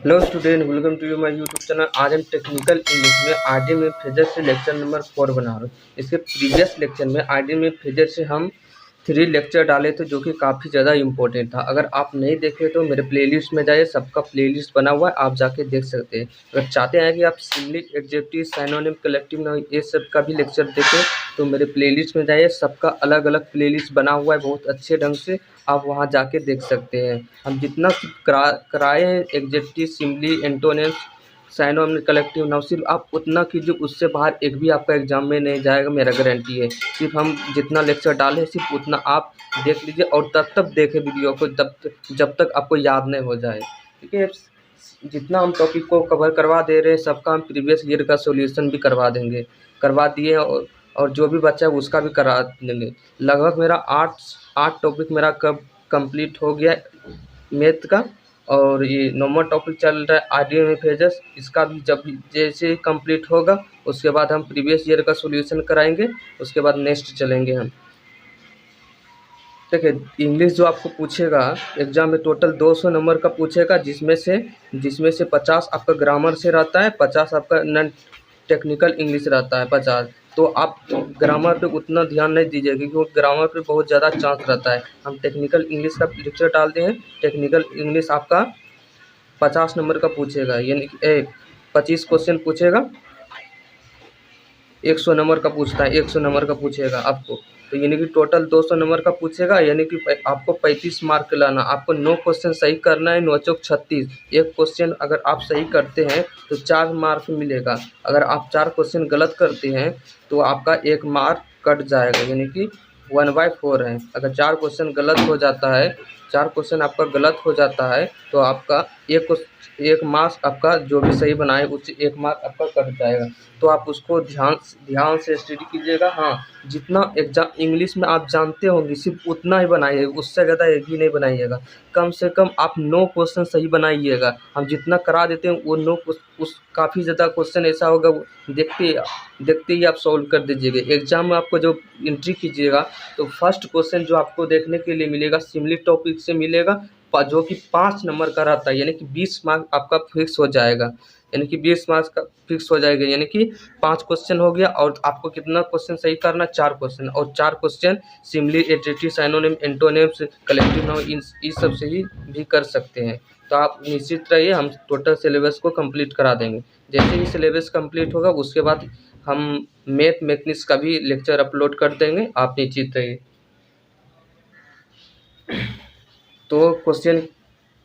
Hello student, welcome to you my YouTube channel. आज हम technical English में idioms phrases से lecture number 4 बना रहे हैं। इसके प्रीवियस लेक्चर में आईडी में फ्रेजर से हम 3 लेक्चर डाले थे जो कि काफ़ी ज़्यादा इंपॉर्टेंट था। अगर आप नहीं देखे तो मेरे प्लेलिस्ट में जाइए, सबका प्लेलिस्ट बना हुआ है, आप जाके देख सकते हैं। अगर चाहते हैं कि आप simile, adjective, synonym, collective noun ये सब का भी लेक्चर देखें तो मेरे प्लेलिस्ट में जाइए, सबका अलग अलग प्लेलिस्ट बना हुआ है बहुत अच्छे ढंग से, आप वहाँ जाके देख सकते हैं। हम जितना कराए हैं executive, simply, antonyms, synonym, collective noun, सिर्फ आप उतना कीजिए, उससे बाहर एक भी आपका एग्जाम में नहीं जाएगा, मेरा गारंटी है। सिर्फ हम जितना लेक्चर डाले हैं सिर्फ उतना आप देख लीजिए और तब तक देखें वीडियो को जब तक आपको याद नहीं हो जाए। ठीक है, जितना हम टॉपिक को कवर करवा दे रहे हैं सबका हम प्रीवियस ईयर का सॉल्यूशन भी करवा दिए और जो भी बच्चा है उसका भी करा देंगे। लगभग मेरा आठ टॉपिक मेरा कब कंप्लीट हो गया मैथ का, और ये नॉर्मल टॉपिक चल रहा है आईडी में फ्रेजर्स, इसका भी जब जैसे ही कंप्लीट होगा उसके बाद हम प्रीवियस ईयर का सॉल्यूशन कराएंगे, उसके बाद नेक्स्ट चलेंगे हम। देखिए, इंग्लिश जो आपको पूछेगा एग्जाम में टोटल 200 नंबर का पूछेगा, जिसमें से 50 आपका ग्रामर से रहता है, 50 आपका नॉन टेक्निकल इंग्लिश रहता है 50। तो आप ग्रामर पे उतना ध्यान नहीं दीजिएगा क्योंकि ग्रामर पे बहुत ज़्यादा चांस रहता है। हम टेक्निकल इंग्लिश का लेक्चर डालते हैं। टेक्निकल इंग्लिश आपका 50 नंबर का पूछेगा, यानी कि 25 क्वेश्चन पूछेगा, 100 नंबर का पूछता है, 100 नंबर का पूछेगा आपको, तो यानी कि टोटल 200 नंबर का पूछेगा, यानी कि आपको 35 मार्क लाना। आपको 9 क्वेश्चन सही करना है, 9 चौक 36। एक क्वेश्चन अगर आप सही करते हैं तो 4 मार्क मिलेगा। अगर आप 4 क्वेश्चन गलत करते हैं तो आपका 1 मार्क कट जाएगा, यानी कि 1/4 है। अगर 4 क्वेश्चन गलत हो जाता है, 4 क्वेश्चन आपका गलत हो जाता है तो आपका एक मार्क्स आपका जो भी सही बनाए उससे 1 मार्क आपका कट जाएगा। तो आप उसको ध्यान से स्टडी कीजिएगा। हाँ, जितना एग्जाम इंग्लिश में आप जानते होंगे सिर्फ उतना ही बनाइएगा, उससे ज़्यादा एक भी नहीं बनाइएगा। कम से कम आप 9 क्वेश्चन सही बनाइएगा। हम जितना करा देते हैं वो 9 उस काफ़ी ज़्यादा क्वेश्चन ऐसा होगा देखते देखते ही आप सॉल्व कर दीजिएगा। एग्जाम में आपको जो एंट्री कीजिएगा तो फर्स्ट क्वेश्चन जो आपको देखने के लिए मिलेगा सिमिलर टॉपिक से मिलेगा, जो कि 5 नंबर का रहता है, यानी कि 20 मार्क आपका फिक्स हो जाएगा। यानी कि 20 मार्क्स का फिक्स हो जाएगा, यानी कि 5 क्वेश्चन हो गया और आपको कितना क्वेश्चन सही करना, 4 क्वेश्चन, और 4 question similar, adjective, synonym, antonyms, collective noun in सब से ही भी कर सकते हैं। तो आप निश्चित रहिए, हम टोटल सिलेबस को कंप्लीट करा देंगे। जैसे ही सिलेबस कंप्लीट होगा उसके बाद हम मैथमेटिक्स का भी लेक्चर अपलोड कर देंगे, आप निश्चित रहिए। तो क्वेश्चन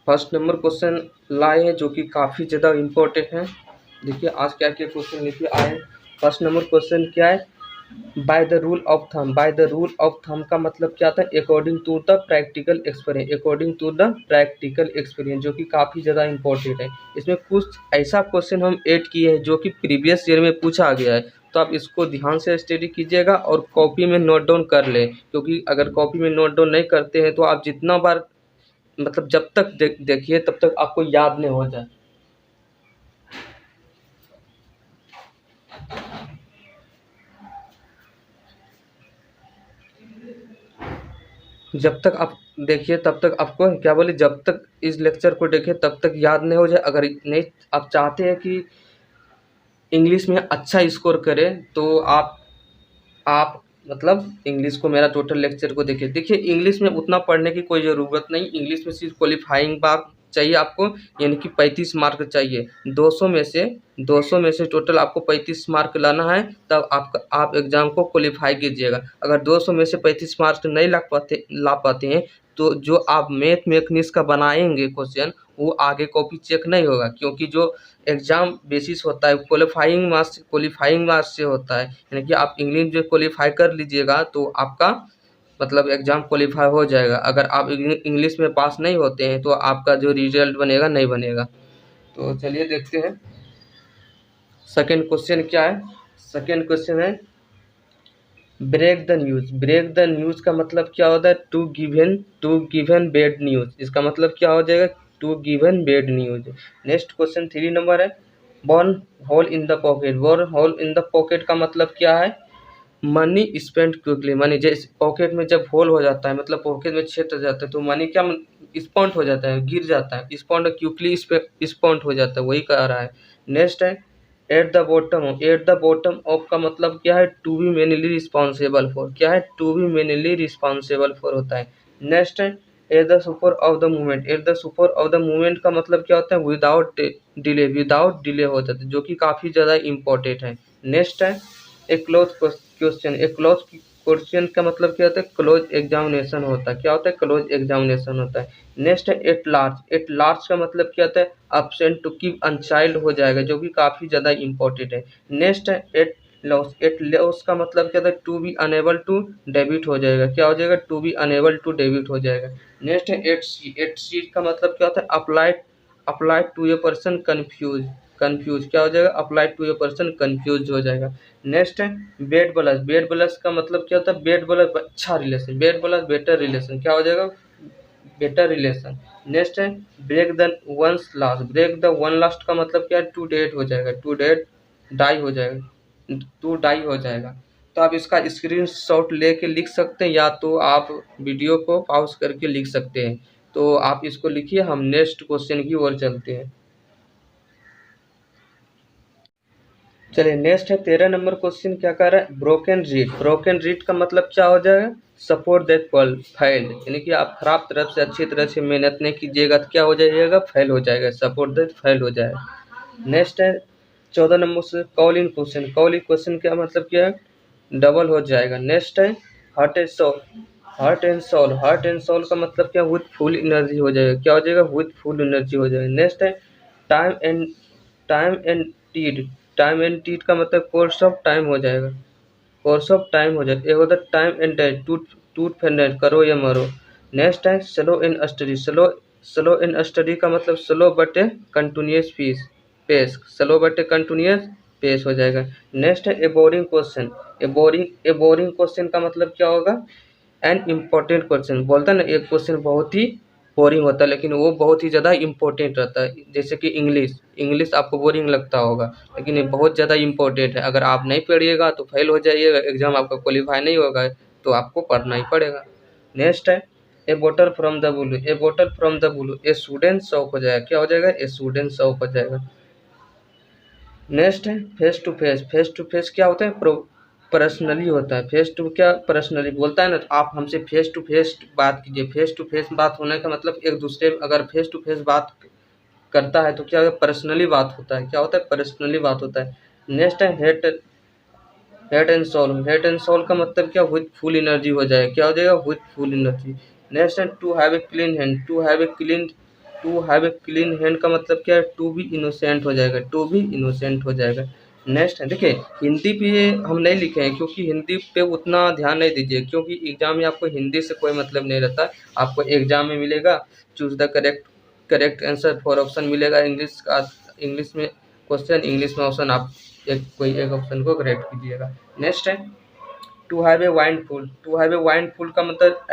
फर्स्ट नंबर क्वेश्चन लाए हैं जो कि काफ़ी ज़्यादा इम्पोर्टेंट है। देखिए आज क्या क्या क्वेश्चन लेके आए हैं। फर्स्ट नंबर क्वेश्चन क्या है, by the rule of thumb. By the rule of thumb का मतलब क्या था, according to the practical experience. According to the practical experience जो कि काफ़ी ज़्यादा इंपॉर्टेंट है। इसमें कुछ ऐसा क्वेश्चन हम ऐड किए हैं जो कि प्रीवियस ईयर में पूछा गया है, तो आप इसको ध्यान से स्टडी कीजिएगा और कॉपी में नोट डाउन कर लें, क्योंकि अगर कॉपी में नोट डाउन नहीं करते हैं तो आप जितना बार मतलब जब तक देखिए तब तक आपको याद नहीं हो जाए। जब तक आप देखिए तब तक आपको क्या बोले, जब तक इस लेक्चर को देखें तब तक याद नहीं हो जाए। अगर नहीं आप चाहते हैं कि इंग्लिश में अच्छा स्कोर करें तो आप मतलब इंग्लिश को, मेरा टोटल लेक्चर को देखिए इंग्लिश में उतना पढ़ने की कोई ज़रूरत नहीं। इंग्लिश में सिर्फ क्वालिफाइंग मार्क चाहिए आपको, यानी कि 35 मार्क चाहिए। 200 में से टोटल आपको 35 मार्क लाना है, तब आप एग्ज़ाम को क्वालिफाई कीजिएगा। अगर 200 में से 35 मार्क नहीं ला पाते हैं तो जो आप मैथमेटिक्स का बनाएंगे क्वेश्चन वो आगे कॉपी चेक नहीं होगा, क्योंकि जो एग्ज़ाम बेसिस होता है क्वालिफाइंग मार्क्स से होता है। यानी कि आप इंग्लिश जो क्वालिफाई कर लीजिएगा तो आपका मतलब एग्ज़ाम क्वालिफाई हो जाएगा। अगर आप इंग्लिश में पास नहीं होते हैं तो आपका जो रिजल्ट बनेगा नहीं बनेगा। तो चलिए देखते हैं सेकेंड क्वेश्चन क्या है। सेकेंड क्वेश्चन है break the news. Break the news का मतलब क्या होता है, टू गिवन बैड न्यूज़। इसका मतलब क्या हो जाएगा, to given bad news. Next question 3 number है, burn hole in the pocket. Burn hole in the pocket का मतलब क्या है, मनी स्पेंड क्विकली, मनी जैसे पॉकेट में जब होल हो जाता है, मतलब पॉकेट में छेद हो जाता है, तो मनी क्या स्पॉन्ट हो जाता है, गिर जाता है, स्पॉन्ट क्विकली स्पॉन्ट हो जाता है, वही कह रहा है। नेक्स्ट है at the bottom of, at the bottom of का मतलब क्या है, to be mainly responsible for, क्या है, to be mainly responsible for होता है। नेक्स्ट है at the super of the movement, at the super of the movement का मतलब क्या होता है, विदाउट डिले, विदाउट डिले होता है, जो कि काफ़ी ज़्यादा इंपॉर्टेंट है। नेक्स्ट है ए क्लोज क्वेश्चन, ए क्लोज क्वेश्चन का मतलब क्या होता है, क्लोज एग्जामिनेशन होता है, क्या होता है, क्लोज एग्जामिनेशन होता है। नेक्स्ट है एट लार्ज, एट लार्ज का मतलब क्या होता है, अब्सेंट टू कीप अनचाइल्ड हो जाएगा, जो कि काफ़ी ज़्यादा इंपॉर्टेंट है। नेक्स्ट है एट लॉस, एट लॉस का मतलब क्या होता है, to be unable to debit हो जाएगा, क्या हो जाएगा, to be unable to debit हो जाएगा। नेक्स्ट है एट सी, एट सी का मतलब क्या होता है, applied, applied to a person confuse, confuse क्या हो जाएगा, applied to a person confuse हो जाएगा। नेक्स्ट है बेड प्लस, बेड प्लस का मतलब क्या होता है, बेड प्लस अच्छा relation, bad plus better relation, क्या हो जाएगा, बेटर रिलेशन। नेक्स्ट है break the ones last, break the one last का मतलब क्या है, टू डेट हो जाएगा, टू डेट डाई हो जाएगा, टू डाई हो जाएगा। तो आप इसका स्क्रीनशॉट लेके लिख सकते हैं, या तो आप वीडियो को पॉज करके लिख सकते हैं। तो आप इसको लिखिए, हम नेक्स्ट क्वेश्चन की ओर चलते हैं। चलिए नेक्स्ट है 13 नंबर क्वेश्चन, क्या कर रहा है, ब्रोकन रीड, ब्रोकन रीड का मतलब क्या हो जाएगा, सपोर्ट दैट फॉल फेल, यानी कि आप खराब तरफ से अच्छी तरह से मेहनत नहीं कीजिएगा तो क्या हो जाइएगा, फेल हो जाएगा, सपोर्ट दैट फेल हो जाएगा। नेक्स्ट है 14 नंबर से call in question, call in question का मतलब क्या है, डबल हो जाएगा। नेक्स्ट है heart and soul, heart and soul, heart and soul का मतलब क्या, विथ फुल एनर्जी हो जाएगा, क्या हो जाएगा, विथ फुल एनर्जी हो जाएगा। नेक्स्ट है time and, time and tide, time and tide का मतलब कोर्स ऑफ टाइम हो जाएगा, कोर्स ऑफ टाइम हो जाएगा। एक होता है टाइम एंड डेट, टूट टूट फेंडेट, करो या मरो। नेक्स्ट है slow in study, slow, slow in study का मतलब slow but a continuous piece, pace, slow but a continuous pace हो जाएगा। नेक्स्ट है a boring question, a boring, a boring question का मतलब क्या होगा, एन इम्पोर्टेंट क्वेश्चन, बोलता है ना एक क्वेश्चन बहुत ही बोरिंग होता है लेकिन वो बहुत ही ज़्यादा इंपॉर्टेंट रहता है, जैसे कि इंग्लिश, इंग्लिश आपको बोरिंग लगता होगा लेकिन ये बहुत ज़्यादा इंपॉर्टेंट है, अगर आप नहीं पढ़िएगा तो फेल हो जाइएगा, एग्जाम आपका क्वालिफाई नहीं होगा, तो आपको पढ़ना ही पड़ेगा। नेक्स्ट है a bottle from the blue, a bottle from the blue, a student shop हो जाएगा, क्या हो जाएगा, ए स्टूडेंट शॉप हो जाएगा। नेक्स्ट है face to face, face to face क्या होता है, पर्सनली होता है, फेस टू क्या पर्सनली बोलता है ना, तो आप हमसे फेस टू फेस बात कीजिए, फेस टू फेस बात होने का मतलब एक दूसरे, अगर फेस टू फेस बात करता है तो क्या पर्सनली बात होता है, क्या होता है, पर्सनली बात होता है। नेक्स्ट है head, head and soul, head and soul का मतलब क्या, विथ फुल एनर्जी हो जाएगा, क्या हो जाएगा, विथ फुल एनर्जी। नेक्स्ट है to have a clean hand, to have a clean, to have a clean hand का मतलब क्या है, टू बी इनोसेंट हो जाएगा, टू बी इनोसेंट हो जाएगा। नेक्स्ट है देखिए हिंदी पे हम नहीं लिखे हैं क्योंकि हिंदी पे उतना ध्यान नहीं दीजिए, क्योंकि एग्जाम में आपको हिंदी से कोई मतलब नहीं रहता, आपको एग्जाम में मिलेगा choose the correct, correct answer for option मिलेगा, इंग्लिश का, इंग्लिश में क्वेश्चन, इंग्लिश में ऑप्शन, आप एक कोई एक ऑप्शन को करेक्ट कीजिएगा। नेक्स्ट है to have a windfall, to have a windfall का मतलब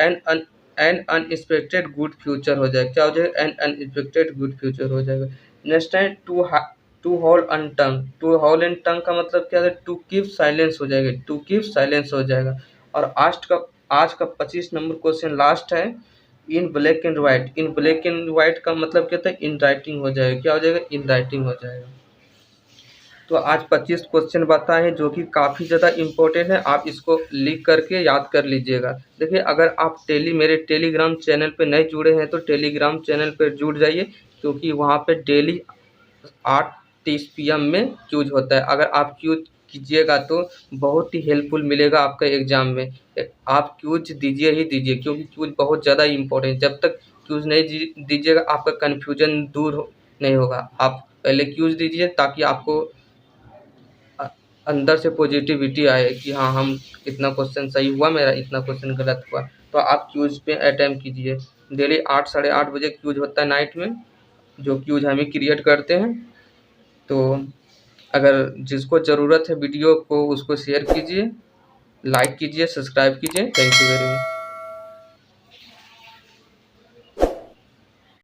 एन अनएक्सपेक्टेड गुड फ्यूचर हो जाएगा, क्या हो जाएगा, एन अनएक्सपेक्टेड गुड फ्यूचर हो जाएगा। नेक्स्ट है to hold on tongue, to hold and tongue का मतलब क्या है, टू कीप साइलेंस हो जाएगा, टू कीप साइलेंस हो जाएगा। और आज का 25 नंबर क्वेश्चन लास्ट है in black and white, in black and white का मतलब क्या होता है, इन राइटिंग हो जाएगा, क्या हो जाएगा, इन राइटिंग हो जाएगा। तो आज 25 क्वेश्चन बताए हैं जो कि काफ़ी ज़्यादा इम्पोर्टेंट है, आप इसको लिख करके याद कर लीजिएगा। देखिए अगर आप मेरे टेलीग्राम चैनल पे नहीं जुड़े हैं तो टेलीग्राम चैनल पे जुड़ जाइए, क्योंकि वहाँ पे डेली 8:30 PM में क्यूज होता है, अगर आप क्यूज कीजिएगा तो बहुत ही हेल्पफुल मिलेगा आपका एग्ज़ाम में। आप क्यूज दीजिए ही दीजिए, क्योंकि क्यूज बहुत ज़्यादा इम्पोर्टेंट, जब तक क्यूज नहीं दीजिएगा आपका कन्फ्यूजन दूर नहीं होगा। आप पहले क्यूज दीजिए ताकि आपको अंदर से पॉजिटिविटी आए कि हाँ हम इतना क्वेश्चन सही हुआ, मेरा इतना क्वेश्चन गलत हुआ। तो आप क्यूज पे अटेम्प्ट कीजिए, डेली 8 साढ़े 8 बजे क्यूज होता है नाइट में, जो क्यूज हम ही क्रिएट करते हैं। तो अगर जिसको ज़रूरत है वीडियो को उसको शेयर कीजिए, लाइक कीजिए, सब्सक्राइब कीजिए। Thank you very much.